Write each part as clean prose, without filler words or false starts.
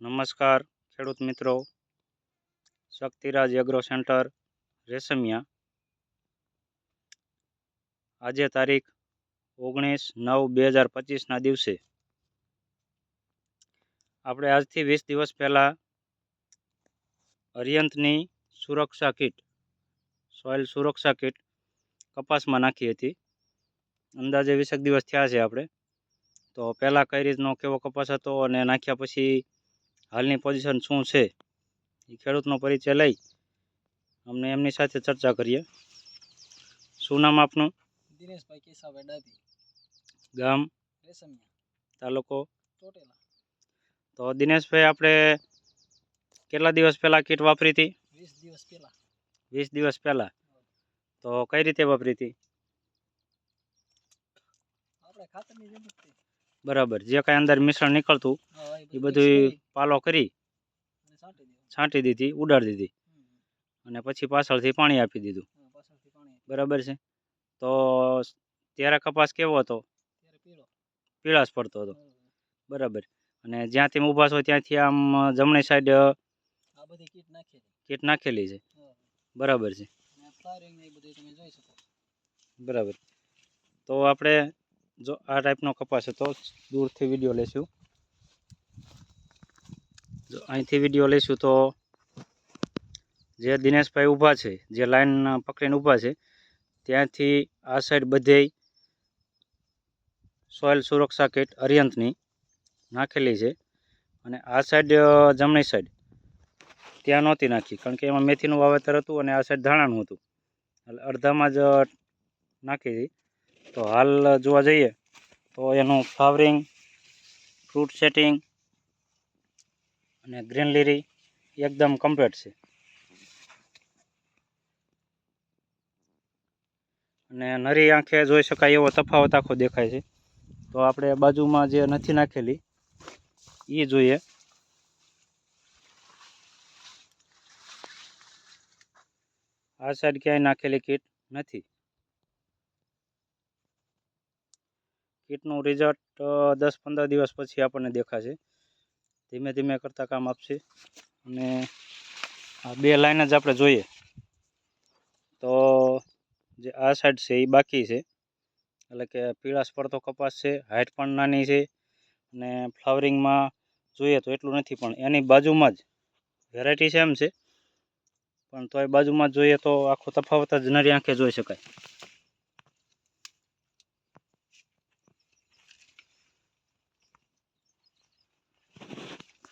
નમસ્કાર ખેડૂત મિત્રો, શક્તિરાજ એગ્રો સેન્ટર રેશમિયા. આજે તારીખ 19/9/2025ના દિવસે આપણે આજથી 20 દિવસ પહેલાં અરિયંતની સુરક્ષા કીટ, સોઇલ સુરક્ષા કીટ કપાસમાં નાખી હતી. અંદાજે 20 દિવસ થયા છે આપણે. તો પહેલાં કઈ રીતનો કેવો કપાસ હતો અને નાખ્યા પછી હાલની પોઝિશન શું છે એ ખેડૂતનો પરિચય લઈ અમને એમની સાથે ચર્ચા કરીએ. શું નામ આપનું? દિનેશભાઈ કેસાભાઈ ડાભી, ગામ? રેશમિયા, તાલુકો? ચોટેલા. તો દિનેશભાઈ, આપણે કેટલા દિવસ પહેલાં કીટ વાપરી હતી? 20 દિવસ પહેલા. 20 દિવસ પહેલાં. તો કઈ રીતે વાપરી હતી? આપણે ખાતરની જેમ જ તે. બરાબર, જે કાંઈ અંદર મિશ્રણ નીકળતું એ બધું પાલો કરી છાંટી દીધી, ઉડાડી દીધી અને પછી પાછળથી પાણી આપી દીધું. બરાબર છે. તો ત્યારે કપાસ કેવો હતો? પીળાશ પડતો હતો. બરાબર. અને જ્યાંથી ઊભા છો ત્યાંથી આમ જમણી સાઈડ આ બધી કીટ નાખેલી છે. બરાબર છે. બરાબર. તો આપણે જો આ ટાઈપનો કપાસ હતો, દૂરથી વિડીયો લઈશું. જો અહીંથી વિડીયો લઈશું તો જે દિનેશભાઈ ઊભા છે, જે લાઈન પકડીને ઊભા છે, ત્યાંથી આ સાઈડ બધે સોઇલ સુરક્ષા કીટ અરિયંતની નાખેલી છે. અને આ સાઈડ જમણી સાઈડ ત્યાં નહોતી નાખી, કારણ કે એમાં મેથીનું વાવેતર હતું અને આ સાઈડ ધાણાનું હતું. એટલે અડધામાં જ નાખી હતી. તો હાલ જોવા જઈએ તો એનું ફ્લાવરિંગ, ફ્રૂટ સેટિંગ અને ગ્રીનલેરી એકદમ કમ્પ્લીટ છે. અને નરી આંખે જોઈ શકાય એવો તફાવત આખો દેખાય છે. તો આપણે બાજુમાં જે નથી નાખેલી એ જોઈએ. આ સાઈડ ક્યાંય નાખેલી કીટ નથી. કીટનું રિઝલ્ટ 10-15 દિવસ પછી આપણને દેખાશે. ધીમે ધીમે કરતાં કામ આપશે. અને આ બે લાઈન જ આપણે જોઈએ તો જે આ સાઈડ છે એ બાકી છે, એટલે કે પીળાશ પડતો કપાસ છે, હાઇટ પણ નાની છે અને ફ્લાવરિંગમાં જોઈએ તો એટલું નથી, પણ એની બાજુમાં જ વેરાયટી સેમ છે, પણ તોય બાજુમાં જ જોઈએ તો આખો તફાવત જ નરી આંખે જોઈ શકાય.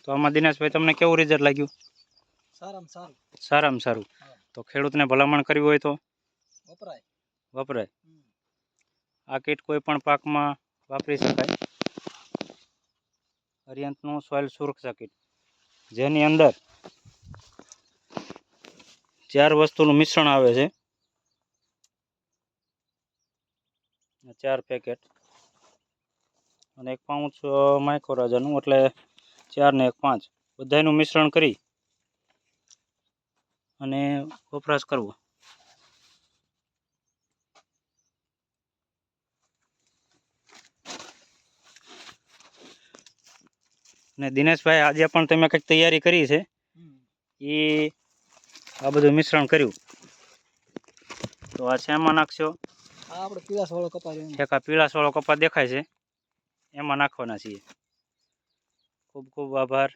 તો આમાં દિનેશભાઈ, તમને કેવું રિઝલ્ટ લાગ્યું? સારામાં સારું. સારામાં સારું. તો ખેડૂતને ભલામણ કરવી હોય તો વપરાય. આ કીટ કોઈ પણ પાકમાં વાપરી શકાય. અરિયંતનું સોઇલ સુરક્ષા કીટ, જેની અંદર 4 વસ્તુનું મિશ્રણ આવે છે. 4 પેકેટ અને 1 પાઉચ માઇક્રોરાજાનું, એટલે 4 ને 1 5 બધાનું મિશ્રણ કરી અને વપરાશ કરવો. ને દિનેશભાઈ, આજે પણ તમે કંઈક તૈયારી કરી છે, એ આ બધું મિશ્રણ કર્યું તો આ શેમાં નાખશો? આપણે પીળાશવાળો કપાસ. એક આ પીળાશવાળો કપાસ દેખાય છે, એમાં નાખવાના છીએ. ખૂબ ખૂબ આભાર.